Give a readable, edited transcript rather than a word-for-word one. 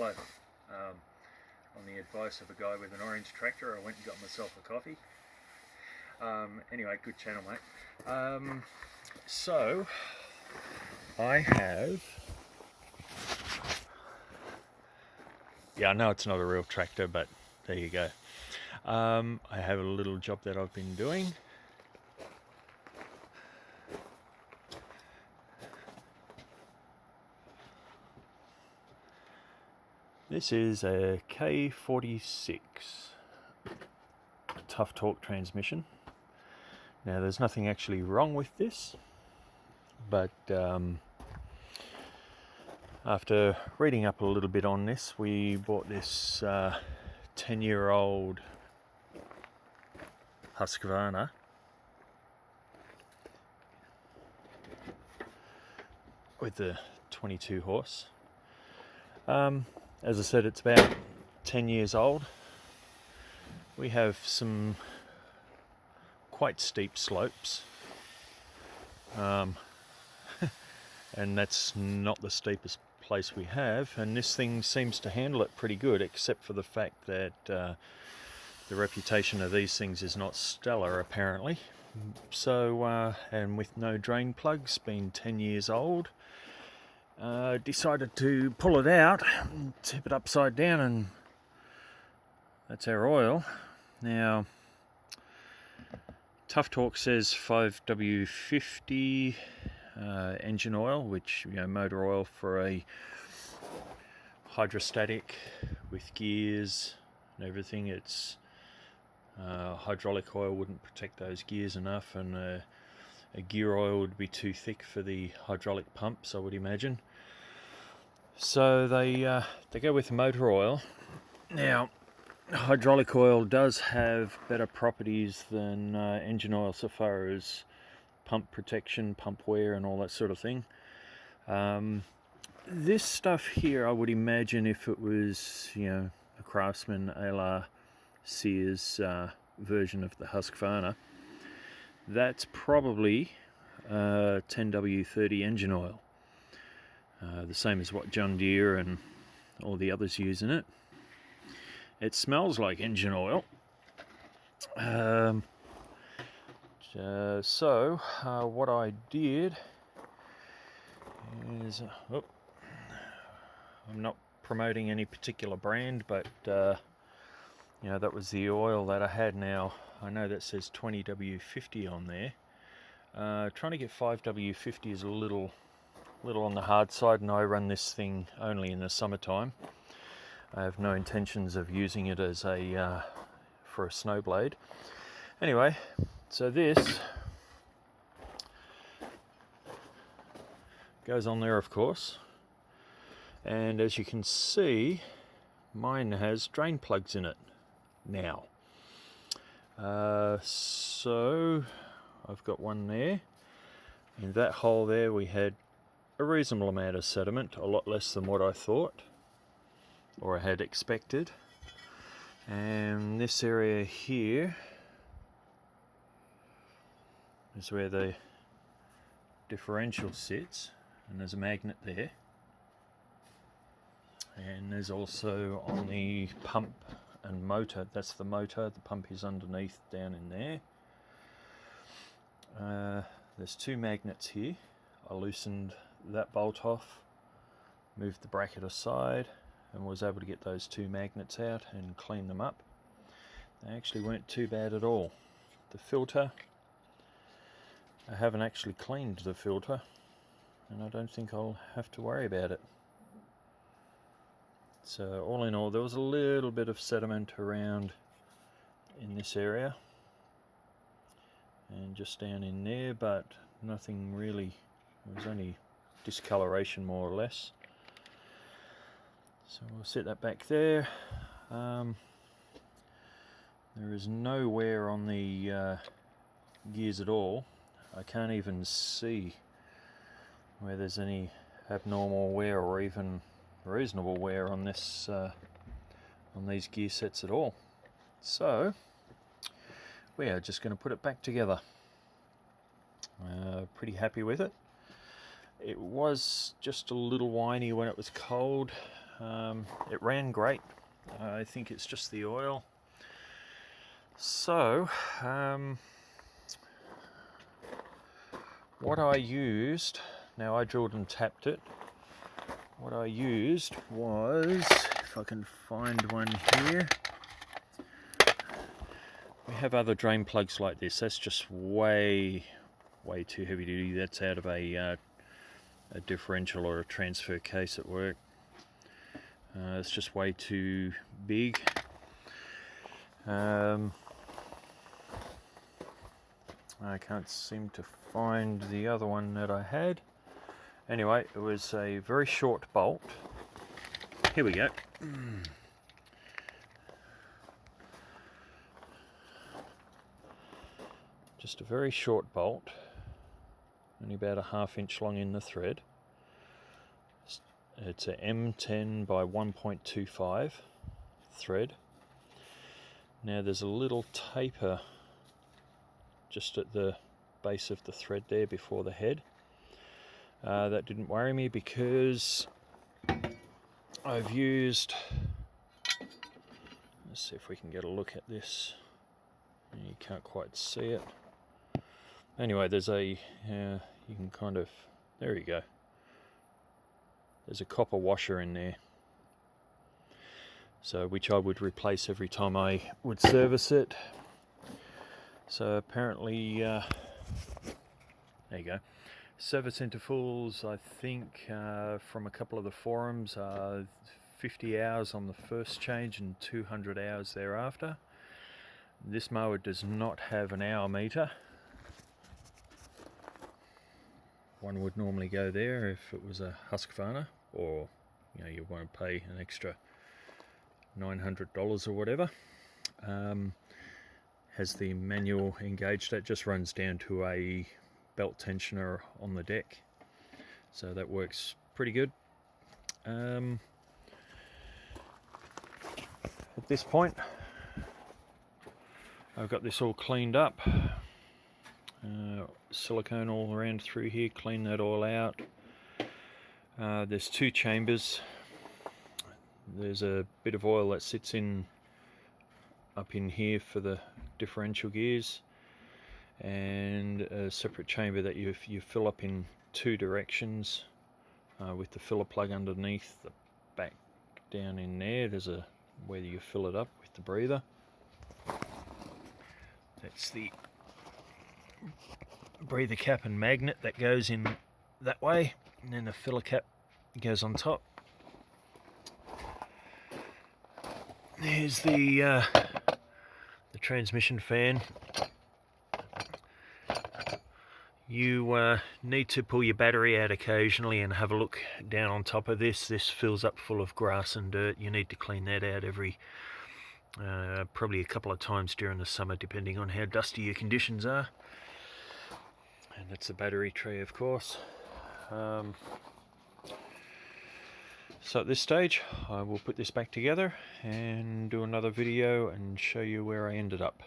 but on the advice of a guy with an orange tractor, I went and got myself a coffee. Anyway, good channel, mate. So I have, yeah, I know it's not a real tractor, but there you go. I have a little job that I've been doing. This is a K46 tough torque transmission. Now there's nothing actually wrong with this, but after reading up a little bit on this, we bought this 10-year-old Husqvarna with the 22 horse. As I said, it's about 10 years old. We have some quite steep slopes, and that's not the steepest place we have, and this thing seems to handle it pretty good, except for the fact that the reputation of these things is not stellar apparently. So and with no drain plugs, being 10 years old, decided to pull it out and tip it upside down, and that's our oil. Now Tough Torque says 5W50 engine oil, which, you know, motor oil for a hydrastatic with gears and everything. It's hydraulic oil wouldn't protect those gears enough, and a gear oil would be too thick for the hydraulic pumps, I would imagine. So they go with motor oil. Now hydraulic oil does have better properties than engine oil so far as pump protection, pump wear and all that sort of thing. This stuff here, I would imagine if it was, you know, a Craftsman a la Sears version of the Husqvarna, that's probably 10W30 engine oil. The same as what John Deere and all the others use in it. It smells like engine oil. So what I did is, I'm not promoting any particular brand, but you know, that was the oil that I had. Now I know that says 20W50 on there. Trying to get 5W50 is a little on the hard side, and I run this thing only in the summertime. I have no intentions of using it as a for a snow blade. Anyway, so this goes on there, of course, and as you can see, mine has drain plugs in it now. So I've got one there. In that hole there we had a reasonable amount of sediment, a lot less than what I thought or I had expected. And this area here is where the differential sits, and there's a magnet there. And there's also on the pump and motor, that's the motor, the pump is underneath down in there. There's two magnets here. I loosened that bolt off, moved the bracket aside, and was able to get those two magnets out and clean them up. They actually weren't too bad at all. The filter, I haven't actually cleaned the filter, and I don't think I'll have to worry about it. So all in all, there was a little bit of sediment around in this area and just down in there, but nothing really. It was only discoloration more or less. So we'll set that back there. There is no wear on the gears at all. I can't even see where there's any abnormal wear or even reasonable wear on this on these gear sets at all. So we are just going to put it back together. Pretty happy with it. It was just a little whiny when it was cold. It ran great. I think it's just the oil. So what I used, now I drilled and tapped it. What I used was, if I can find one here, we have other drain plugs like this. That's just way too heavy duty. That's out of a differential or a transfer case at work. It's just way too big. I can't seem to find the other one that I had. Anyway, it was a very short bolt. Here we go. Just a very short bolt, only about a ½ inch long in the thread. It's a M10 by 1.25 thread. Now there's a little taper just at the base of the thread there before the head. That didn't worry me because I've used, let's see if we can get a look at this. You can't quite see it. Anyway, there's a, you can kind of, there you go. There's a copper washer in there. So, which I would replace every time I would service it. So apparently, there you go. Service intervals, I think, from a couple of the forums, are 50 hours on the first change and 200 hours thereafter. This mower does not have an hour meter. One would normally go there if it was a Husqvarna, or you know, you want to pay an extra $900 or whatever. Has the manual engaged, that just runs down to a belt tensioner on the deck, so that works pretty good. At this point I've got this all cleaned up, silicone all around through here, clean that all out. There's two chambers. There's a bit of oil that sits in up in here for the differential gears, and a separate chamber that you fill up in two directions, with the filler plug underneath the back down in there. There's a where you fill it up with the breather. That's the breather cap and magnet that goes in that way, and then the filler cap goes on top. Here's the transmission fan. You need to pull your battery out occasionally and have a look down on top of this. This fills up full of grass and dirt. You need to clean that out every probably a couple of times during the summer, depending on how dusty your conditions are. And that's the battery tray, of course. So at this stage I will put this back together and do another video and show you where I ended up.